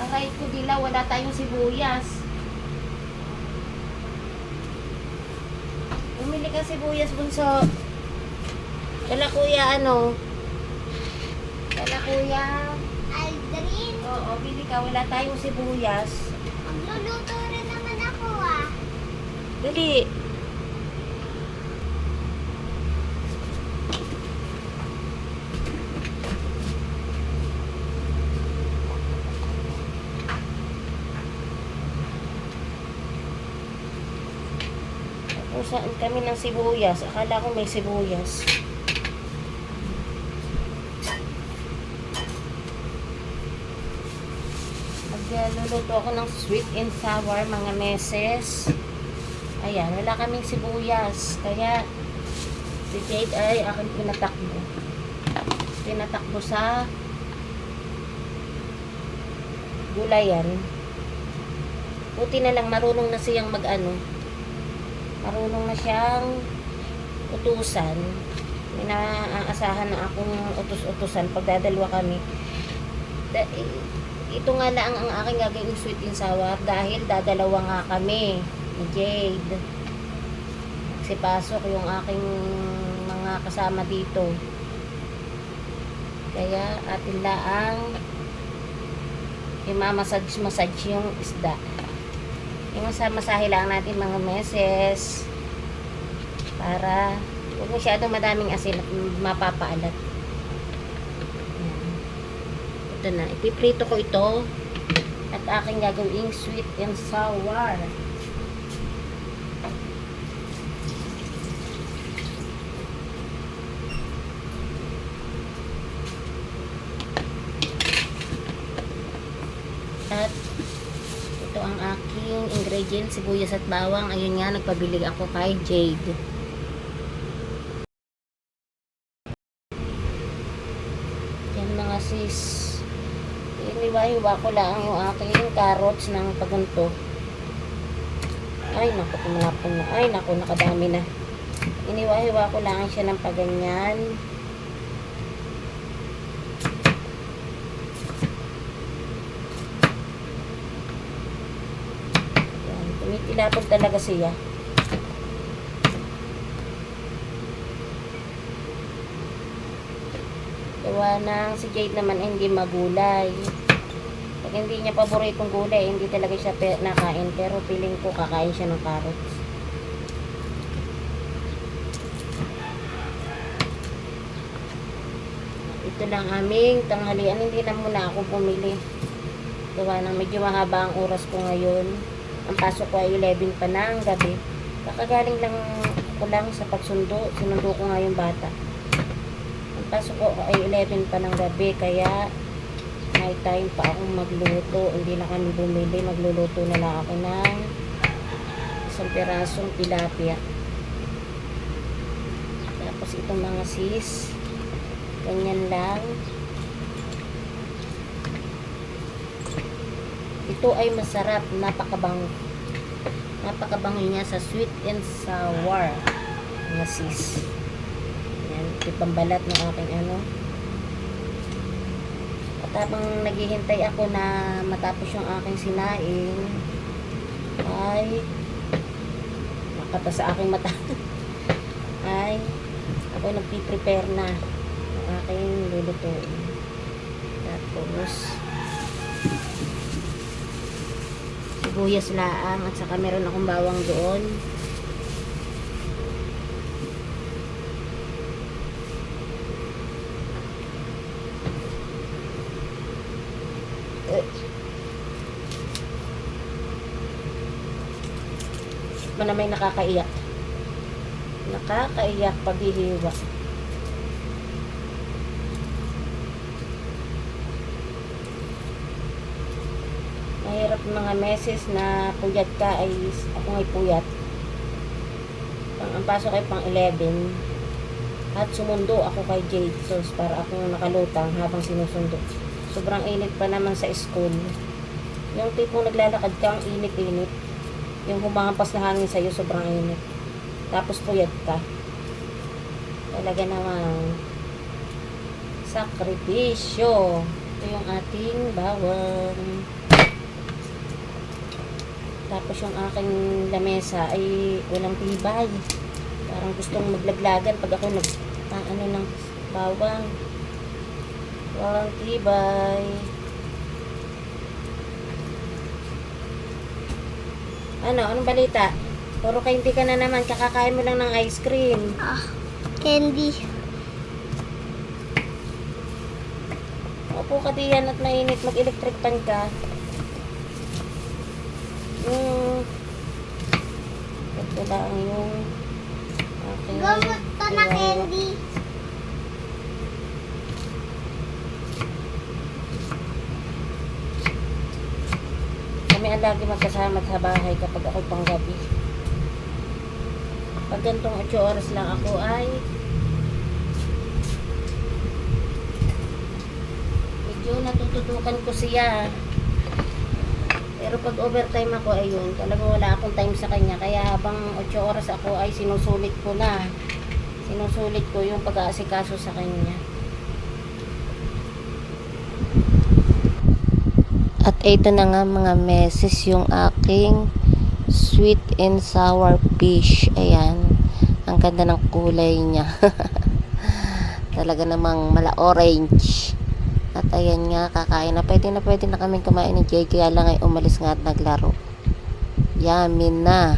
Aray ko dila, wala tayong sibuyas. Bumili ka sibuyas, bunso. Dala kuya, ano? Dala kuya. Aldrin, Oo, bili ka. Wala tayong sibuyas. magluluto rin naman ako ah. Dali. Kung saan kami ng sibuyas. Akala ko may sibuyas. Magluluto ako ng sweet and sour mga meses. Ayan, wala kaming sibuyas. Kaya si Jade ay akin pinatakbo. Pinatakbo sa gulayan. Buti na lang marunong na siyang mag-ano. Marunong na siyang utusan. May naaasahan na akong utus-utusan pag dadalwa kami. Ito nga lang ang aking gagawin sweet and sour dahil dadalawa nga kami ni Jade. Kasi pasok yung aking mga kasama dito. Kaya atin laang imamassage yung isda. Masahe lang natin mga meses para huwag masyadong madaming asin at mapapaalat. Ito na, ipiprito ko ito at aking gagawing sweet and sour. At ito ang aking ingredients, sibuyas at bawang. Ayun nga, nagpabili ako kay Jade. Yan mga sis. Iniwa-hiwa ko lang yung aking carrots ng pagunto. Ay, naku, pumalapon na. Ay, naku, nakadami na. Iniwa-hiwa ko lang siya ng paganyan. Yan, tumitilapog talaga siya. Gawa ng si Jade naman hindi magulay. Pag hindi niya paboritong gulay, hindi talaga siya nakain. Pero feeling ko kakain siya ng carrots. Ito lang aming tanghalian. Hindi na muna ako bumili. Gawa ng medyo mahaba ang oras ko ngayon. Ang pasok ko ay 11 pa ng gabi. Kakagaling lang ko lang sa pagsundo. Sinundo ko nga yung bata. Pasok ko ay 11 pa ng gabi, kaya may time pa akong magluto. Hindi na kami bumili, magluluto na lang ako ng isang pirasong tilapia. Tapos itong mga sis, ganyan lang. Ito ay masarap, napakabango. Napakabango niya sa sweet and sour, mga sis. Ipambalat ng aking ano. At habang naghihintay ako na matapos yung aking sinaing, ay nakata sa aking mata ay ako nagpiprepare na ng aking lulutuin. Tapos sibuyas laang at saka meron akong bawang doon. Na may nakakaiyak paghihiwa. Mahirap mga meses na puyat ka, ay ako ngay puyat. Ang pasok ay pang 11 at sumundo ako kay Jade Sauce para akong nakalutang habang sinusundo. Sobrang init pa naman sa school. Yung tipong naglalakad ka, ang init-init. Yung humahampas na hangin sa'yo, sobrang init. Tapos puyat ka. Talaga namang sakripisyo. Ito yung ating bawang. Tapos yung aking lamesa ay walang tibay. Parang gustong maglaglagan pag ako ano ng bawang. Walang tibay. Anong balita? Puro candy ka na naman, kakakain mo lang ng ice cream. Candy. Opo ka diyan at mainit, mag-electric pan ka. Ito lang yung aking Gamot to na candy. Kami ang lagi magkasama sa bahay kapag ako'y panggabi. Pag gantong 8 oras lang ako ay medyo natututukan ko siya. Pero pag overtime ako, ayun, talagang wala akong time sa kanya. Kaya habang 8 oras ako ay sinusulit ko na. Sinusulit ko yung pag-aasikaso sa kanya. At ito na nga mga meses yung aking sweet and sour fish. Ayan. Ang ganda ng kulay niya. Talaga namang mala orange. At ayan nga, kakain na. Pwede na kaming kumain ni Jay. Kaya lang ay umalis nga at naglaro. Yummy na.